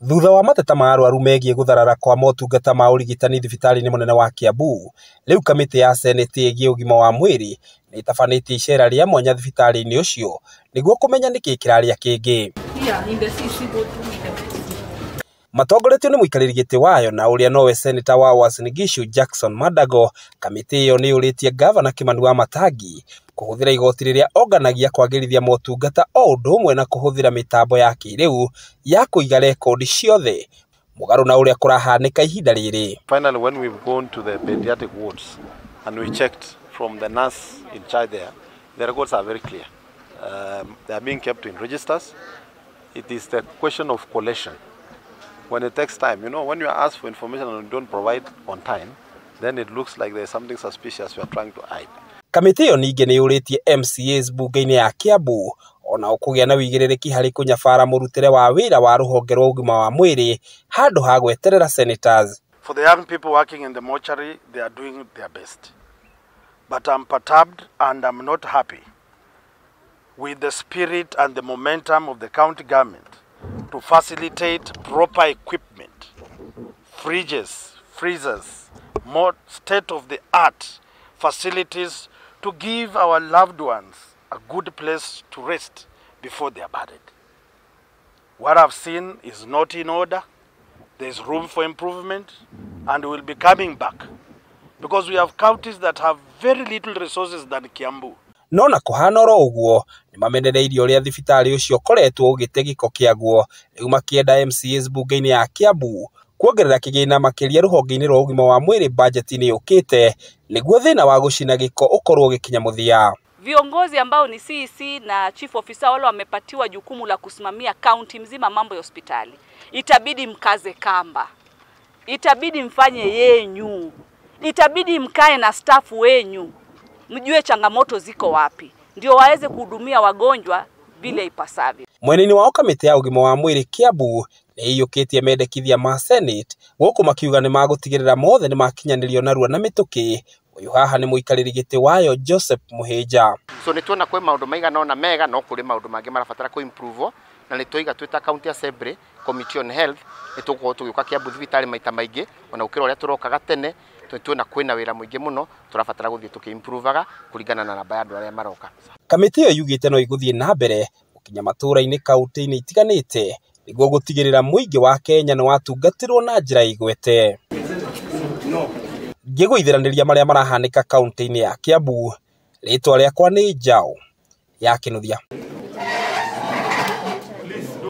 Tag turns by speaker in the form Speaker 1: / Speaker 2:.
Speaker 1: Thutha wa mateta ma arwaru megie gutharara kwa motungata ma urigitani thibitari-ini munene wa Kiambu, riu kamiti ya seneti igie ugima wa mwiri ni itafanĩtie icera ria mwanya thibitari-ini ucio niguo kumenya niki kiraria kingi. Matongoretio ni muikarĩri gĩtĩ wayo na uria nowe seneta wa Uasin Gishu Jackson Mandago. Kamiti iyo ni uritie gavana Kimani Wamatangi kuhuthira igoti riria onganagia kwagĩrithia motungata o ũndũ ũmwe na kuhuthira mitambo ya kĩrĩu ya kuiga rekodi ciothe mugaru na uria kurahanika ihinda rĩrĩ.
Speaker 2: Finally, when we've gone to the pediatric wards and we checked from the nurse in charge there, the records are very clear. They are being kept in registers. It is the question of collation. When it takes time, when you ask for information and you don't provide on time, then it looks like there's something suspicious you are trying to hide.
Speaker 1: Kamiti iyo ningi ni uritie MCAs bunge-ini ya Kiambu ona ukugia na wigirĩrĩki hari kunyabara murutire wa wira wa ruhonge rwa ugima wa mwiri handu ha gweterera senators.
Speaker 3: For the young people working in the mortuary, they are doing their best. But I'm perturbed and I'm not happy with the spirit and the momentum of the county government to facilitate proper equipment, fridges, freezers, more state-of-the-art facilities to give our loved ones a good place to rest before they are buried. What I've seen is not in order. There's room for improvement, and we'll be coming back because we have counties that have very little resources than Kiambu.
Speaker 1: No na kuhana oro uguo ni mamenereirio ria thibitari ucio koretwo ugite giko kiaguo riu makienda MCAs bunge-ini ya Kiambu kuongerera kigina makiria ruhonge-ini rwa ugima wa mwiri budget-ini yukite niguo thina wa gucina giko ukorwo gikinya muthia.
Speaker 4: Viongozi ambao ni CEC na chief officer wale wamepatiwa jukumu la kusimamia county mzima mambo ya hospitali, itabidi mkaze kamba, itabidi mfanye yenyu, itabidi mkae na staff wenyu, mjue changamoto ziko wapi ndio waweze kuhudumia wagonjwa vile ipasavyo.
Speaker 1: Mweneni wa kamiti ya ugima wa mwiri Kiambu ni iyukitie mendekithia ma Senate guku makiuga ni magutigirira mothe ni makinyanirio narua na mituki. Uyu haha ni muikarĩri gĩtĩ wayo Joseph Muhĩnja.
Speaker 5: So nituona kwe maundu maigana ona mega no kuri maundu mangi marabatara ku improve na nituiga twita county assembly committee on health nituko tugiuka Kiambu thibitari maita maingi ona ukira uria turokaga tene tuona kwina wira muingi muno turabatara guthie tukiimprovaga kuringana na namba ya andu aria maroka. Kamiti
Speaker 1: iyo yugite no iguthie na mbere gukinya matura-ini kaunti-ini itiganite niguo gutigirira muingi wa Kenya ni watungatirwo na njira igwete. Ngĩgũithĩranĩria marĩa marahanĩka kaunti-inĩ ya Kiambu, rĩtwa rĩakwa nĩ Njau ya Kinuthia.